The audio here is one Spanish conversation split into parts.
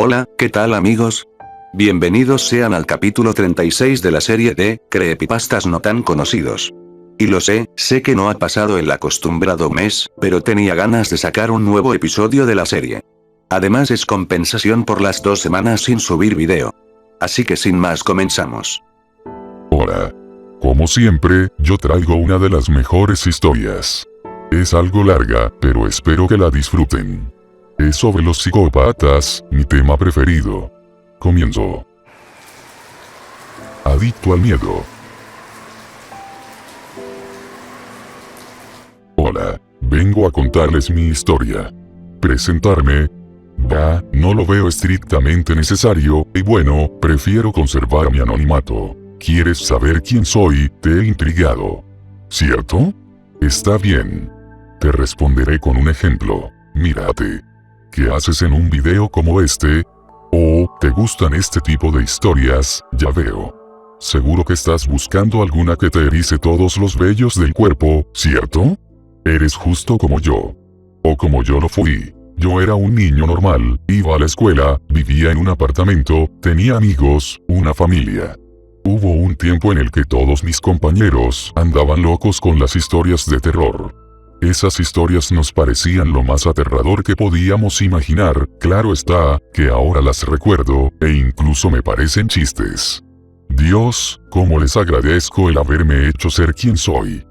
Hola, ¿qué tal amigos? Bienvenidos sean al capítulo 36 de la serie de creepypastas no tan conocidos. Y lo sé que no ha pasado el acostumbrado mes, pero tenía ganas de sacar un nuevo episodio de la serie. Además es compensación por las 2 semanas sin subir video. Así que sin más comenzamos. Hola. Como siempre, yo traigo una de las mejores historias. Es algo larga, pero espero que la disfruten. Es sobre los psicópatas, mi tema preferido. Comienzo. Adicto al miedo. Hola, vengo a contarles mi historia. Presentarme. No lo veo estrictamente necesario, y bueno, prefiero conservar mi anonimato. ¿Quieres saber quién soy? Te he intrigado, ¿cierto? Está bien. Te responderé con un ejemplo. Mírate. ¿Qué haces en un video como este? ¿O te gustan este tipo de historias? Ya veo. Seguro que estás buscando alguna que te erice todos los vellos del cuerpo, ¿cierto? Eres justo como yo. O como yo lo fui. Yo era un niño normal, iba a la escuela, vivía en un apartamento, tenía amigos, una familia. Hubo un tiempo en el que todos mis compañeros andaban locos con las historias de terror. Esas historias nos parecían lo más aterrador que podíamos imaginar, claro está, que ahora las recuerdo, e incluso me parecen chistes. Dios, cómo les agradezco el haberme hecho ser quien soy.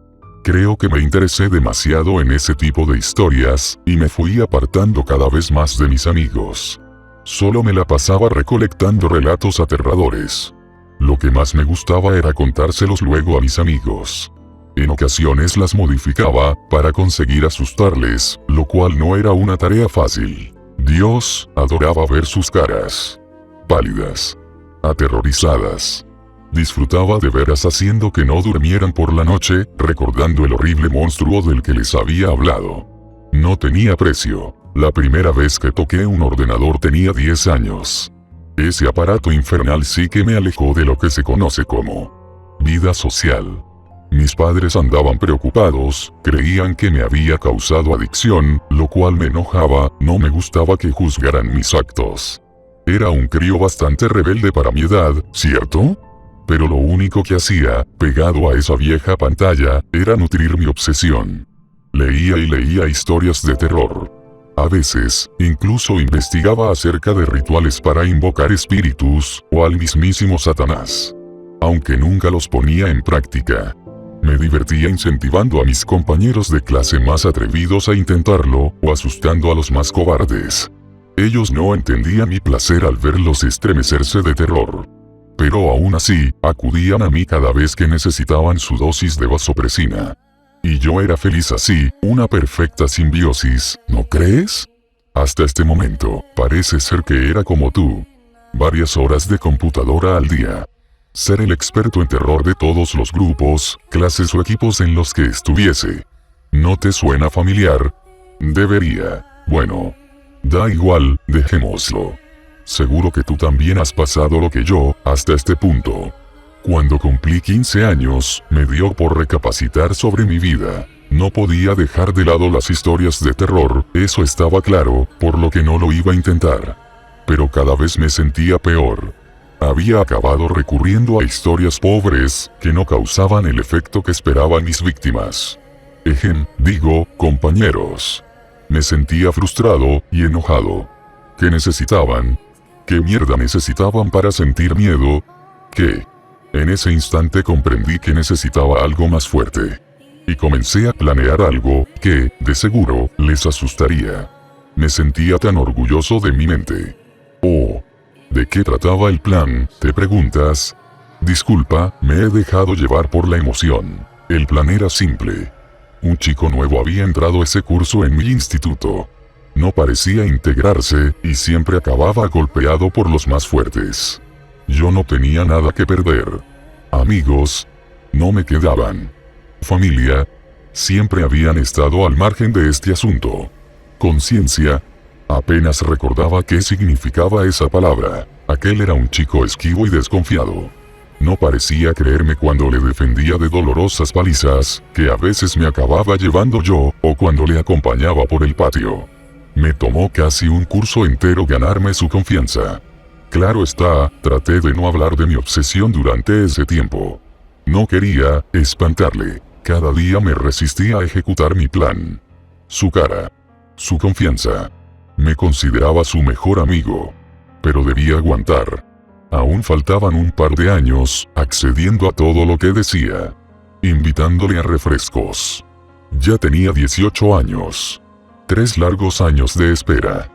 Creo que me interesé demasiado en ese tipo de historias, y me fui apartando cada vez más de mis amigos. Solo me la pasaba recolectando relatos aterradores. Lo que más me gustaba era contárselos luego a mis amigos. En ocasiones las modificaba, para conseguir asustarles, lo cual no era una tarea fácil. Dios, adoraba ver sus caras. Pálidas. Aterrorizadas. Disfrutaba de veras haciendo que no durmieran por la noche, recordando el horrible monstruo del que les había hablado. No tenía precio. La primera vez que toqué un ordenador tenía 10 años. Ese aparato infernal sí que me alejó de lo que se conoce como vida social. Mis padres andaban preocupados, creían que me había causado adicción, lo cual me enojaba, no me gustaba que juzgaran mis actos. Era un crío bastante rebelde para mi edad, ¿cierto? Pero lo único que hacía, pegado a esa vieja pantalla, era nutrir mi obsesión. Leía y leía historias de terror. A veces, incluso investigaba acerca de rituales para invocar espíritus, o al mismísimo Satanás. Aunque nunca los ponía en práctica. Me divertía incentivando a mis compañeros de clase más atrevidos a intentarlo, o asustando a los más cobardes. Ellos no entendían mi placer al verlos estremecerse de terror. Pero aún así, acudían a mí cada vez que necesitaban su dosis de vasopresina. Y yo era feliz así, una perfecta simbiosis, ¿no crees? Hasta este momento, parece ser que era como tú. Varias horas de computadora al día. Ser el experto en terror de todos los grupos, clases o equipos en los que estuviese. ¿No te suena familiar? Debería. Bueno. Da igual, dejémoslo. Seguro que tú también has pasado lo que yo, hasta este punto. Cuando cumplí 15 años, me dio por recapacitar sobre mi vida. No podía dejar de lado las historias de terror, eso estaba claro, por lo que no lo iba a intentar. Pero cada vez me sentía peor. Había acabado recurriendo a historias pobres, que no causaban el efecto que esperaban mis víctimas. Compañeros. Me sentía frustrado y enojado. ¿Qué necesitaban? ¿Qué mierda necesitaban para sentir miedo? ¿Qué? En ese instante comprendí que necesitaba algo más fuerte. Y comencé a planear algo que, de seguro, les asustaría. Me sentía tan orgulloso de mi mente. Oh. ¿De qué trataba el plan? ¿Te preguntas? Disculpa, me he dejado llevar por la emoción. El plan era simple. Un chico nuevo había entrado a ese curso en mi instituto. No parecía integrarse, y siempre acababa golpeado por los más fuertes. Yo no tenía nada que perder. Amigos, no me quedaban. Familia, siempre habían estado al margen de este asunto. Conciencia, apenas recordaba qué significaba esa palabra. Aquel era un chico esquivo y desconfiado. No parecía creerme cuando le defendía de dolorosas palizas, que a veces me acababa llevando yo, o cuando le acompañaba por el patio. Me tomó casi un curso entero ganarme su confianza. Claro está, traté de no hablar de mi obsesión durante ese tiempo. No quería espantarle. Cada día me resistía a ejecutar mi plan. Su cara. Su confianza. Me consideraba su mejor amigo. Pero debía aguantar. Aún faltaban un par de años, accediendo a todo lo que decía. Invitándole a refrescos. Ya tenía 18 años. 3 largos años de espera.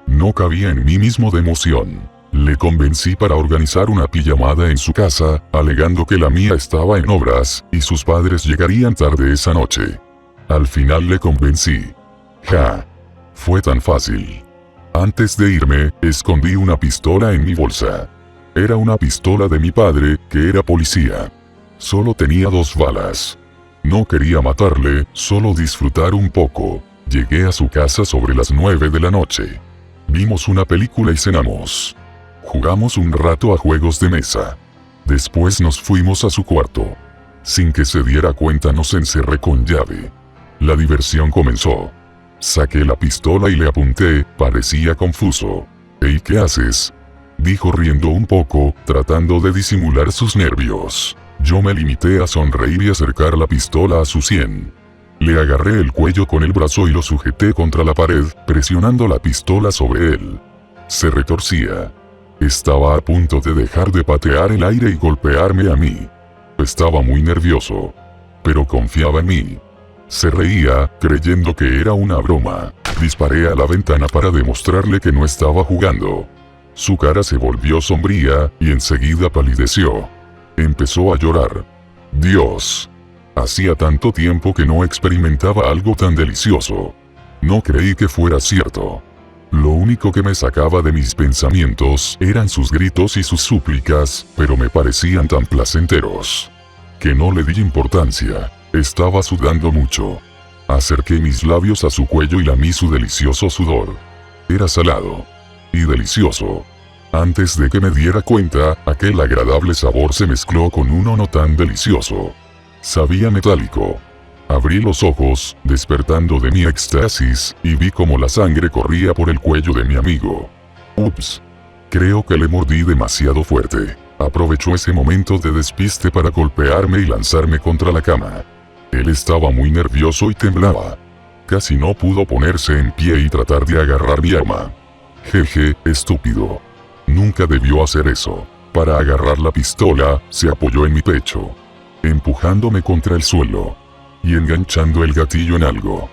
No cabía en mí mismo de emoción. Le convencí para organizar una pijamada en su casa, alegando que la mía estaba en obras, y sus padres llegarían tarde esa noche. Al final le convencí. Ja. Fue tan fácil. Antes de irme, escondí una pistola en mi bolsa. Era una pistola de mi padre, que era policía. Solo tenía 2 balas. No quería matarle, solo disfrutar un poco. Llegué a su casa sobre las 9 de la noche. Vimos una película y cenamos. Jugamos un rato a juegos de mesa. Después nos fuimos a su cuarto. Sin que se diera cuenta nos encerré con llave. La diversión comenzó. Saqué la pistola y le apunté, parecía confuso. «¿Ey, qué haces?», dijo riendo un poco, tratando de disimular sus nervios. Yo me limité a sonreír y acercar la pistola a su sien. Le agarré el cuello con el brazo y lo sujeté contra la pared, presionando la pistola sobre él. Se retorcía. Estaba a punto de dejar de patear el aire y golpearme a mí. Estaba muy nervioso. Pero confiaba en mí. Se reía, creyendo que era una broma. Disparé a la ventana para demostrarle que no estaba jugando. Su cara se volvió sombría, y enseguida palideció. Empezó a llorar. Dios. Hacía tanto tiempo que no experimentaba algo tan delicioso. No creí que fuera cierto. Lo único que me sacaba de mis pensamientos eran sus gritos y sus súplicas, pero me parecían tan placenteros que no le di importancia. Estaba sudando mucho. Acerqué mis labios a su cuello y lamí su delicioso sudor. Era salado y delicioso. Antes de que me diera cuenta, aquel agradable sabor se mezcló con uno no tan delicioso. Sabía metálico. Abrí los ojos, despertando de mi éxtasis, y vi cómo la sangre corría por el cuello de mi amigo. Ups. Creo que le mordí demasiado fuerte. Aprovechó ese momento de despiste para golpearme y lanzarme contra la cama. Él estaba muy nervioso y temblaba. Casi no pudo ponerse en pie y tratar de agarrar mi arma. Jeje, estúpido. Nunca debió hacer eso. Para agarrar la pistola, se apoyó en mi pecho, empujándome contra el suelo y enganchando el gatillo en algo.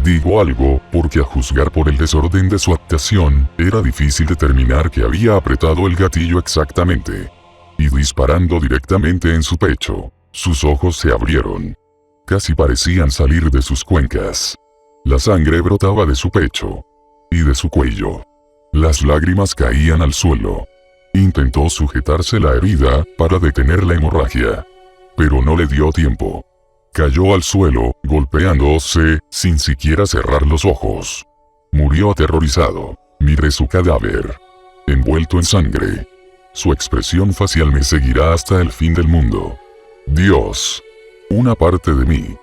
Digo algo, porque a juzgar por el desorden de su actuación, era difícil determinar que había apretado el gatillo exactamente. Y disparando directamente en su pecho, sus ojos se abrieron. Casi parecían salir de sus cuencas. La sangre brotaba de su pecho y de su cuello. Las lágrimas caían al suelo. Intentó sujetarse la herida para detener la hemorragia, pero no le dio tiempo. Cayó al suelo, golpeándose, sin siquiera cerrar los ojos. Murió aterrorizado. Miré su cadáver, envuelto en sangre. Su expresión facial me seguirá hasta el fin del mundo. Dios. Una parte de mí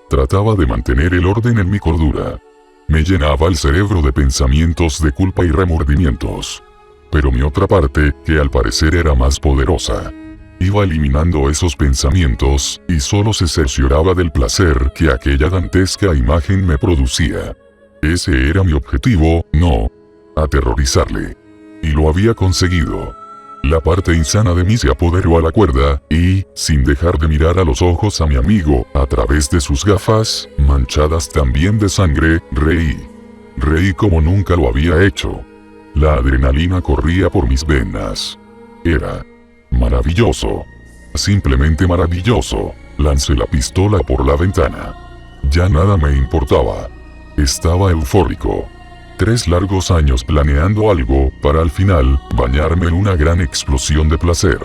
trataba de mantener el orden en mi cordura. Me llenaba el cerebro de pensamientos de culpa y remordimientos. Pero mi otra parte, que al parecer era más poderosa, iba eliminando esos pensamientos, y solo se cercioraba del placer que aquella dantesca imagen me producía. Ese era mi objetivo, no aterrorizarle. Y lo había conseguido. La parte insana de mí se apoderó a la cuerda, y, sin dejar de mirar a los ojos a mi amigo, a través de sus gafas, manchadas también de sangre, reí. Reí como nunca lo había hecho. La adrenalina corría por mis venas. Era maravilloso. Simplemente maravilloso. Lancé la pistola por la ventana. Ya nada me importaba. Estaba eufórico. 3 largos años planeando algo, para al final, bañarme en una gran explosión de placer.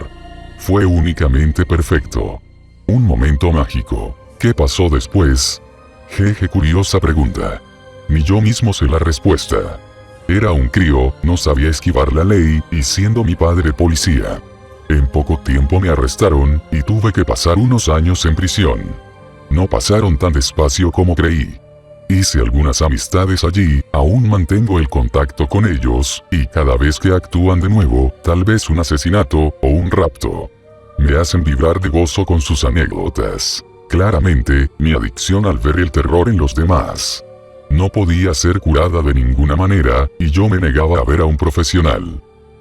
Fue únicamente perfecto. Un momento mágico. ¿Qué pasó después? Jeje, curiosa pregunta. Ni yo mismo sé la respuesta. Era un crío, no sabía esquivar la ley, y siendo mi padre policía. En poco tiempo me arrestaron, y tuve que pasar unos años en prisión. No pasaron tan despacio como creí. Hice algunas amistades allí, aún mantengo el contacto con ellos, y cada vez que actúan de nuevo, tal vez un asesinato o un rapto, me hacen vibrar de gozo con sus anécdotas. Claramente, mi adicción al ver el terror en los demás no podía ser curada de ninguna manera, y yo me negaba a ver a un profesional.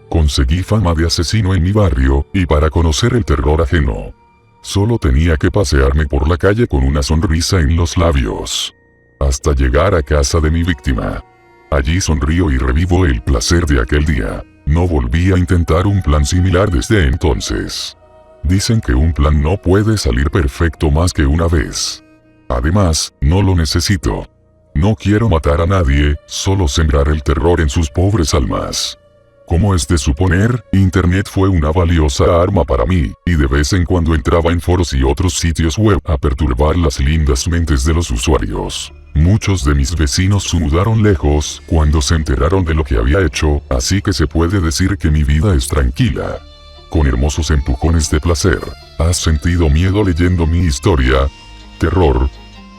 Conseguí fama de asesino en mi barrio, y para conocer el terror ajeno, solo tenía que pasearme por la calle con una sonrisa en los labios, hasta llegar a casa de mi víctima. Allí sonrío y revivo el placer de aquel día. No volví a intentar un plan similar desde entonces. Dicen que un plan no puede salir perfecto más que una vez. Además, no lo necesito. No quiero matar a nadie, solo sembrar el terror en sus pobres almas. Como es de suponer, Internet fue una valiosa arma para mí, y de vez en cuando entraba en foros y otros sitios web a perturbar las lindas mentes de los usuarios. Muchos de mis vecinos se mudaron lejos cuando se enteraron de lo que había hecho, así que se puede decir que mi vida es tranquila, con hermosos empujones de placer. ¿Has sentido miedo leyendo mi historia? Terror.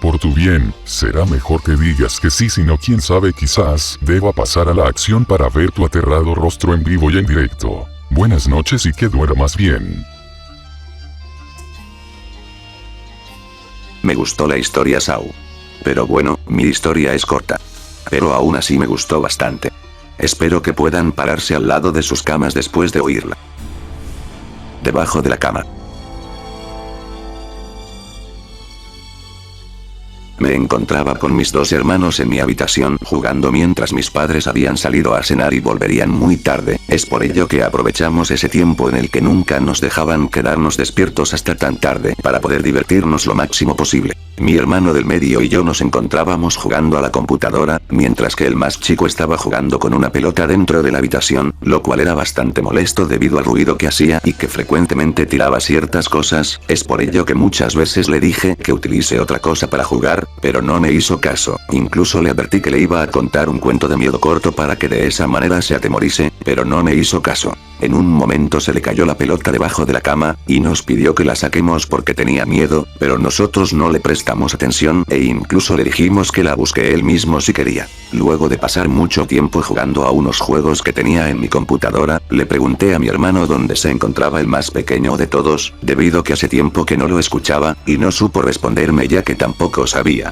Por tu bien, será mejor que digas que sí, sino quién sabe, quizás deba pasar a la acción para ver tu aterrado rostro en vivo y en directo. Buenas noches y que duermas bien. Me gustó la historia, Sau. Pero bueno, mi historia es corta. Pero aún así me gustó bastante. Espero que puedan pararse al lado de sus camas después de oírla. Debajo de la cama. Me encontraba con mis dos hermanos en mi habitación jugando mientras mis padres habían salido a cenar y volverían muy tarde. Es por ello que aprovechamos ese tiempo en el que nunca nos dejaban quedarnos despiertos hasta tan tarde para poder divertirnos lo máximo posible. Mi hermano del medio y yo nos encontrábamos jugando a la computadora, mientras que el más chico estaba jugando con una pelota dentro de la habitación, lo cual era bastante molesto debido al ruido que hacía y que frecuentemente tiraba ciertas cosas. Es por ello que muchas veces le dije que utilice otra cosa para jugar, pero no me hizo caso. Incluso le advertí que le iba a contar un cuento de miedo corto para que de esa manera se atemorice, pero no me hizo caso. En un momento se le cayó la pelota debajo de la cama, y nos pidió que la saquemos porque tenía miedo, pero nosotros no le prestamos atención e incluso le dijimos que la busque él mismo si quería. Luego de pasar mucho tiempo jugando a unos juegos que tenía en mi computadora, le pregunté a mi hermano dónde se encontraba el más pequeño de todos, debido que hace tiempo que no lo escuchaba, y no supo responderme ya que tampoco sabía.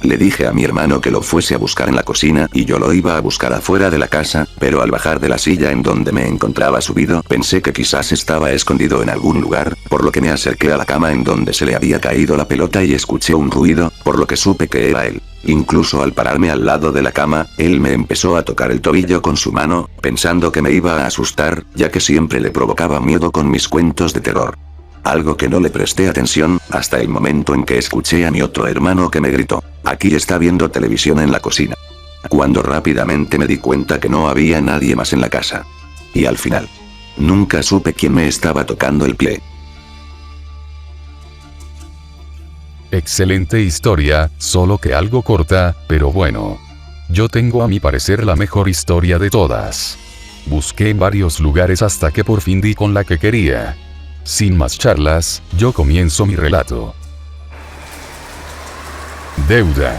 Le dije a mi hermano que lo fuese a buscar en la cocina y yo lo iba a buscar afuera de la casa, pero al bajar de la silla en donde me encontraba subido pensé que quizás estaba escondido en algún lugar, por lo que me acerqué a la cama en donde se le había caído la pelota y escuché un ruido, por lo que supe que era él. Incluso al pararme al lado de la cama, él me empezó a tocar el tobillo con su mano, pensando que me iba a asustar, ya que siempre le provocaba miedo con mis cuentos de terror. Algo que no le presté atención, hasta el momento en que escuché a mi otro hermano que me gritó: "Aquí está viendo televisión en la cocina". Cuando rápidamente me di cuenta que no había nadie más en la casa. Y al final, nunca supe quién me estaba tocando el pie. Excelente historia, solo que algo corta, pero bueno. Yo tengo a mi parecer la mejor historia de todas. Busqué en varios lugares hasta que por fin di con la que quería. Sin más charlas, yo comienzo mi relato. Deuda.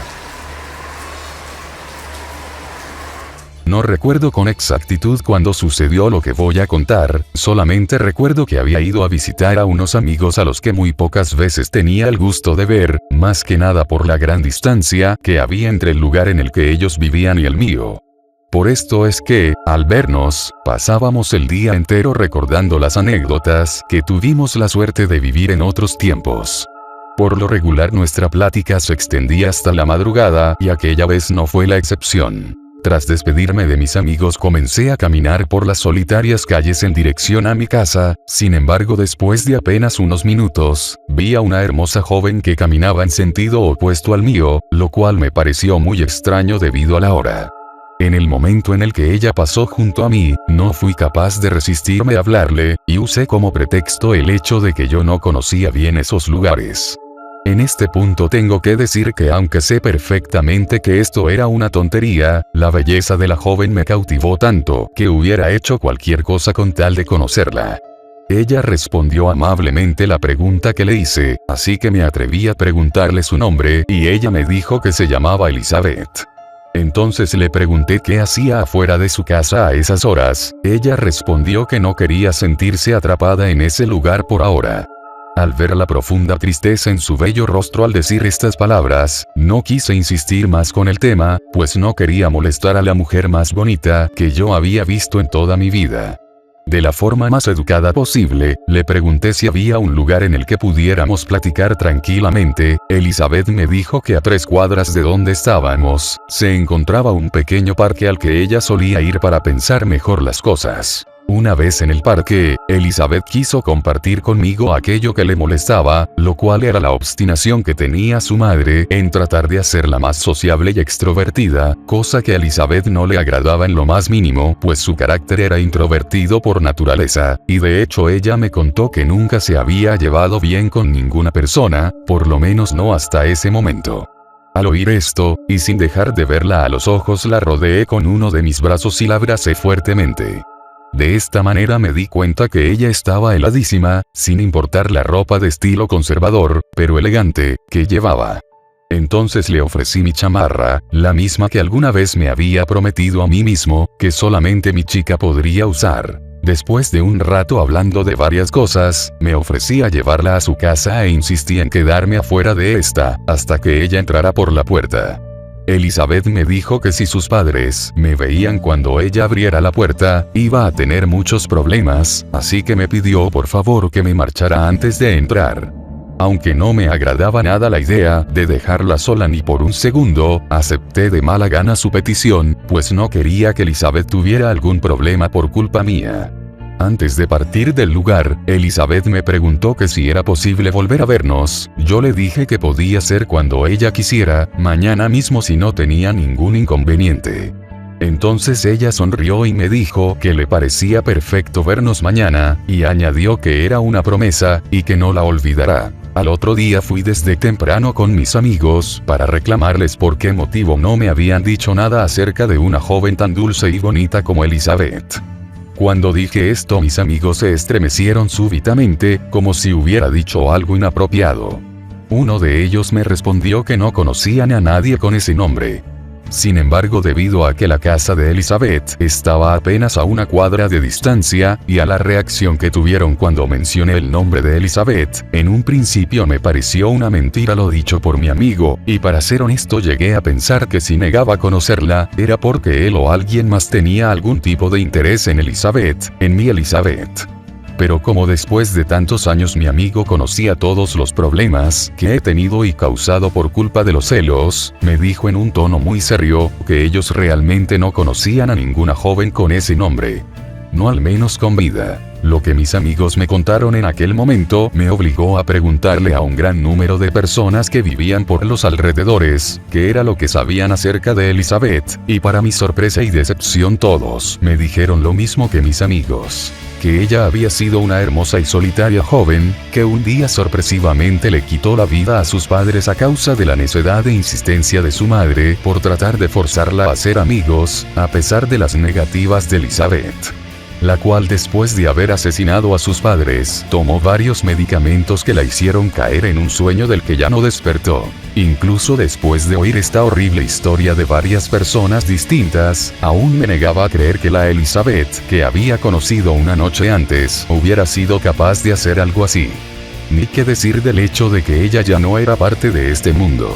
No recuerdo con exactitud cuándo sucedió lo que voy a contar, solamente recuerdo que había ido a visitar a unos amigos a los que muy pocas veces tenía el gusto de ver, más que nada por la gran distancia que había entre el lugar en el que ellos vivían y el mío. Por esto es que, al vernos, pasábamos el día entero recordando las anécdotas que tuvimos la suerte de vivir en otros tiempos. Por lo regular nuestra plática se extendía hasta la madrugada y aquella vez no fue la excepción. Tras despedirme de mis amigos comencé a caminar por las solitarias calles en dirección a mi casa, sin embargo después de apenas unos minutos, vi a una hermosa joven que caminaba en sentido opuesto al mío, lo cual me pareció muy extraño debido a la hora. En el momento en el que ella pasó junto a mí, no fui capaz de resistirme a hablarle, y usé como pretexto el hecho de que yo no conocía bien esos lugares. En este punto tengo que decir que aunque sé perfectamente que esto era una tontería, la belleza de la joven me cautivó tanto que hubiera hecho cualquier cosa con tal de conocerla. Ella respondió amablemente la pregunta que le hice, así que me atreví a preguntarle su nombre y ella me dijo que se llamaba Elizabeth. Entonces le pregunté qué hacía afuera de su casa a esas horas. Ella respondió que no quería sentirse atrapada en ese lugar por ahora. Al ver la profunda tristeza en su bello rostro al decir estas palabras, no quise insistir más con el tema, pues no quería molestar a la mujer más bonita que yo había visto en toda mi vida. De la forma más educada posible, le pregunté si había un lugar en el que pudiéramos platicar tranquilamente. Elizabeth me dijo que a 3 cuadras de donde estábamos, se encontraba un pequeño parque al que ella solía ir para pensar mejor las cosas. Una vez en el parque, Elizabeth quiso compartir conmigo aquello que le molestaba, lo cual era la obstinación que tenía su madre en tratar de hacerla más sociable y extrovertida, cosa que a Elizabeth no le agradaba en lo más mínimo, pues su carácter era introvertido por naturaleza, y de hecho ella me contó que nunca se había llevado bien con ninguna persona, por lo menos no hasta ese momento. Al oír esto, y sin dejar de verla a los ojos, la rodeé con uno de mis brazos y la abracé fuertemente. De esta manera me di cuenta que ella estaba heladísima, sin importar la ropa de estilo conservador, pero elegante, que llevaba. Entonces le ofrecí mi chamarra, la misma que alguna vez me había prometido a mí mismo, que solamente mi chica podría usar. Después de un rato hablando de varias cosas, me ofrecí a llevarla a su casa e insistí en quedarme afuera de esta, hasta que ella entrara por la puerta. Elizabeth me dijo que si sus padres me veían cuando ella abriera la puerta, iba a tener muchos problemas, así que me pidió por favor que me marchara antes de entrar. Aunque no me agradaba nada la idea de dejarla sola ni por un segundo, acepté de mala gana su petición, pues no quería que Elizabeth tuviera algún problema por culpa mía. Antes de partir del lugar, Elizabeth me preguntó que si era posible volver a vernos. Yo le dije que podía ser cuando ella quisiera, mañana mismo si no tenía ningún inconveniente. Entonces ella sonrió y me dijo que le parecía perfecto vernos mañana, y añadió que era una promesa, y que no la olvidará. Al otro día fui desde temprano con mis amigos, para reclamarles por qué motivo no me habían dicho nada acerca de una joven tan dulce y bonita como Elizabeth. Cuando dije esto, mis amigos se estremecieron súbitamente, como si hubiera dicho algo inapropiado. Uno de ellos me respondió que no conocían a nadie con ese nombre. Sin embargo, debido a que la casa de Elizabeth estaba apenas a 1 cuadra de distancia, y a la reacción que tuvieron cuando mencioné el nombre de Elizabeth, en un principio me pareció una mentira lo dicho por mi amigo, y para ser honesto llegué a pensar que si negaba conocerla, era porque él o alguien más tenía algún tipo de interés en Elizabeth, en mi Elizabeth. Pero como después de tantos años mi amigo conocía todos los problemas que he tenido y causado por culpa de los celos, me dijo en un tono muy serio que ellos realmente no conocían a ninguna joven con ese nombre. No al menos con vida. Lo que mis amigos me contaron en aquel momento me obligó a preguntarle a un gran número de personas que vivían por los alrededores, qué era lo que sabían acerca de Elizabeth, y para mi sorpresa y decepción todos me dijeron lo mismo que mis amigos. Que ella había sido una hermosa y solitaria joven, que un día sorpresivamente le quitó la vida a sus padres a causa de la necedad e insistencia de su madre por tratar de forzarla a ser amigos, a pesar de las negativas de Elizabeth. La cual después de haber asesinado a sus padres, tomó varios medicamentos que la hicieron caer en un sueño del que ya no despertó. Incluso después de oír esta horrible historia de varias personas distintas, aún me negaba a creer que la Elizabeth, que había conocido una noche antes, hubiera sido capaz de hacer algo así. Ni qué decir del hecho de que ella ya no era parte de este mundo.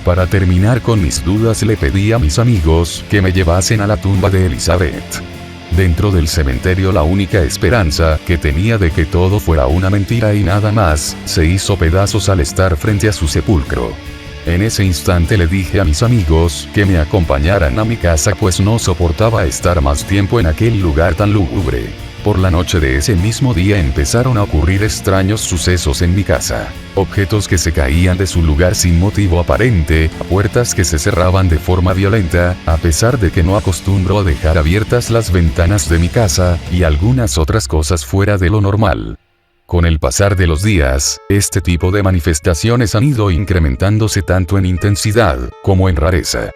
Para terminar con mis dudas, le pedí a mis amigos que me llevasen a la tumba de Elizabeth. Dentro del cementerio la única esperanza que tenía de que todo fuera una mentira y nada más, se hizo pedazos al estar frente a su sepulcro. En ese instante le dije a mis amigos que me acompañaran a mi casa, pues no soportaba estar más tiempo en aquel lugar tan lúgubre. Por la noche de ese mismo día empezaron a ocurrir extraños sucesos en mi casa. Objetos que se caían de su lugar sin motivo aparente, puertas que se cerraban de forma violenta, a pesar de que no acostumbro a dejar abiertas las ventanas de mi casa, y algunas otras cosas fuera de lo normal. Con el pasar de los días, este tipo de manifestaciones han ido incrementándose tanto en intensidad como en rareza.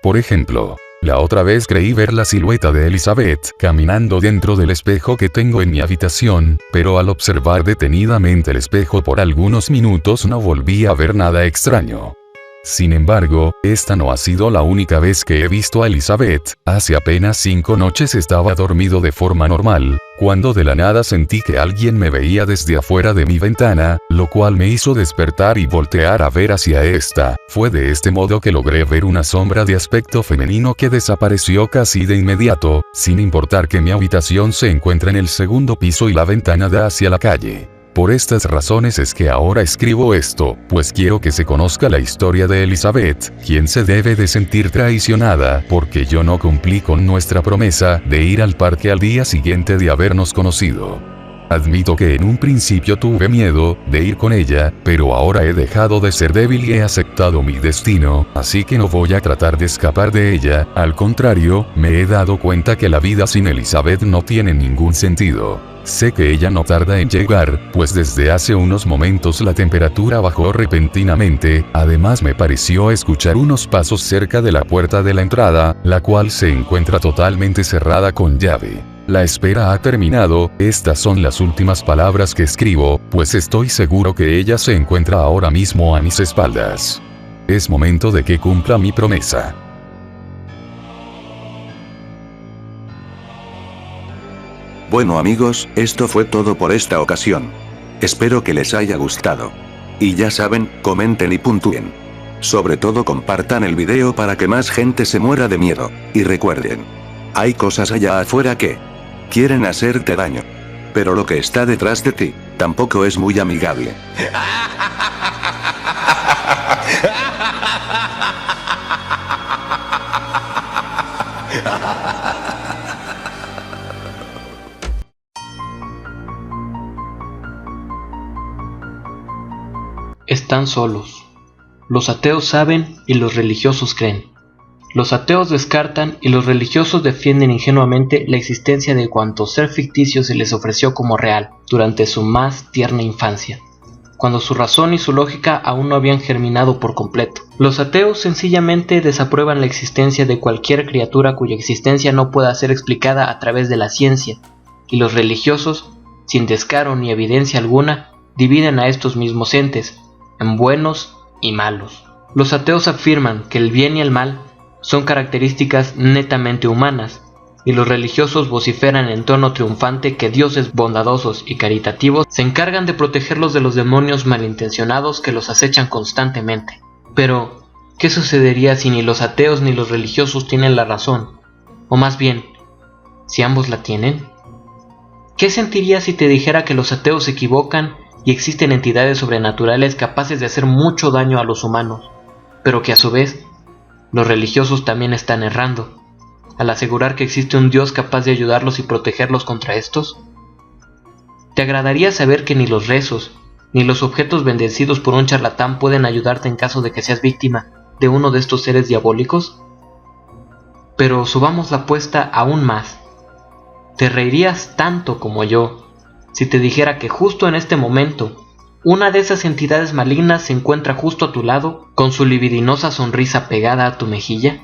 Por ejemplo, La otra vez creí ver la silueta de Elizabeth caminando dentro del espejo que tengo en mi habitación, pero al observar detenidamente el espejo por algunos minutos no volví a ver nada extraño. Sin embargo, esta no ha sido la única vez que he visto a Elizabeth. Hace apenas 5 noches estaba dormido de forma normal, cuando de la nada sentí que alguien me veía desde afuera de mi ventana, lo cual me hizo despertar y voltear a ver hacia esta. Fue de este modo que logré ver una sombra de aspecto femenino que desapareció casi de inmediato, sin importar que mi habitación se encuentra en el segundo piso y la ventana da hacia la calle. Por estas razones es que ahora escribo esto, pues quiero que se conozca la historia de Elizabeth, quien se debe de sentir traicionada porque yo no cumplí con nuestra promesa de ir al parque al día siguiente de habernos conocido. Admito que en un principio tuve miedo de ir con ella, pero ahora he dejado de ser débil y he aceptado mi destino, así que no voy a tratar de escapar de ella, al contrario, me he dado cuenta que la vida sin Elizabeth no tiene ningún sentido. Sé que ella no tarda en llegar, pues desde hace unos momentos la temperatura bajó repentinamente, además me pareció escuchar unos pasos cerca de la puerta de la entrada, la cual se encuentra totalmente cerrada con llave. La espera ha terminado, estas son las últimas palabras que escribo, pues estoy seguro que ella se encuentra ahora mismo a mis espaldas. Es momento de que cumpla mi promesa. Bueno amigos, esto fue todo por esta ocasión. Espero que les haya gustado. Y ya saben, comenten y puntúen. Sobre todo compartan el video para que más gente se muera de miedo. Y recuerden, hay cosas allá afuera que quieren hacerte daño. Pero lo que está detrás de ti, tampoco es muy amigable. Están solos. Los ateos saben y los religiosos creen. Los ateos descartan y los religiosos defienden ingenuamente la existencia de cuanto ser ficticio se les ofreció como real durante su más tierna infancia, cuando su razón y su lógica aún no habían germinado por completo. Los ateos sencillamente desaprueban la existencia de cualquier criatura cuya existencia no pueda ser explicada a través de la ciencia, y los religiosos, sin descaro ni evidencia alguna, dividen a estos mismos entes en buenos y malos. Los ateos afirman que el bien y el mal son características netamente humanas, y los religiosos vociferan en tono triunfante que dioses bondadosos y caritativos se encargan de protegerlos de los demonios malintencionados que los acechan constantemente. Pero, ¿qué sucedería si ni los ateos ni los religiosos tienen la razón? O más bien, si ambos la tienen. ¿Qué sentirías si te dijera que los ateos se equivocan y existen entidades sobrenaturales capaces de hacer mucho daño a los humanos, pero que a su vez los religiosos también están errando al asegurar que existe un Dios capaz de ayudarlos y protegerlos contra estos? ¿Te agradaría saber que ni los rezos ni los objetos bendecidos por un charlatán pueden ayudarte en caso de que seas víctima de uno de estos seres diabólicos? Pero subamos la apuesta aún más. ¿Te reirías tanto como yo si te dijera que justo en este momento una de esas entidades malignas se encuentra justo a tu lado, con su libidinosa sonrisa pegada a tu mejilla?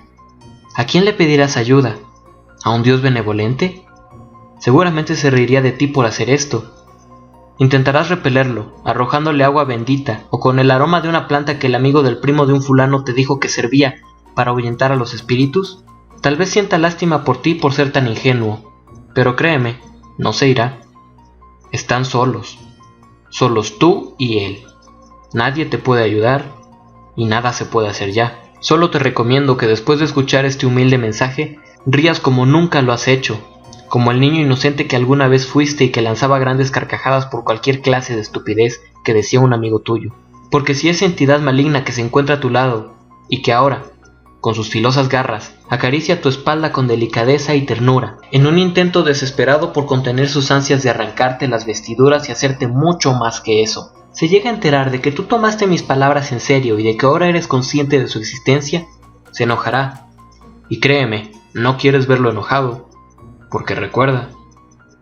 ¿A quién le pedirás ayuda? ¿A un Dios benevolente? Seguramente se reiría de ti por hacer esto. Intentarás repelerlo, arrojándole agua bendita, o con el aroma de una planta que el amigo del primo de un fulano te dijo que servía para ahuyentar a los espíritus. Tal vez sienta lástima por ti por ser tan ingenuo, pero créeme, no se irá. Están solos. Solos tú y él. Nadie te puede ayudar y nada se puede hacer ya. Solo te recomiendo que después de escuchar este humilde mensaje, rías como nunca lo has hecho, como el niño inocente que alguna vez fuiste y que lanzaba grandes carcajadas por cualquier clase de estupidez que decía un amigo tuyo. Porque si esa entidad maligna que se encuentra a tu lado y que ahora, con sus filosas garras, acaricia tu espalda con delicadeza y ternura, en un intento desesperado por contener sus ansias de arrancarte las vestiduras y hacerte mucho más que eso, se llega a enterar de que tú tomaste mis palabras en serio y de que ahora eres consciente de su existencia, se enojará. Y créeme, no quieres verlo enojado, porque recuerda,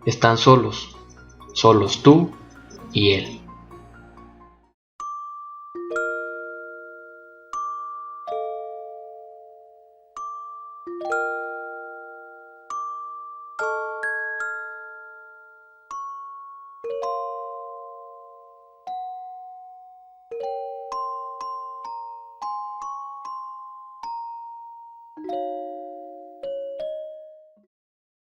están solos, solos tú y él.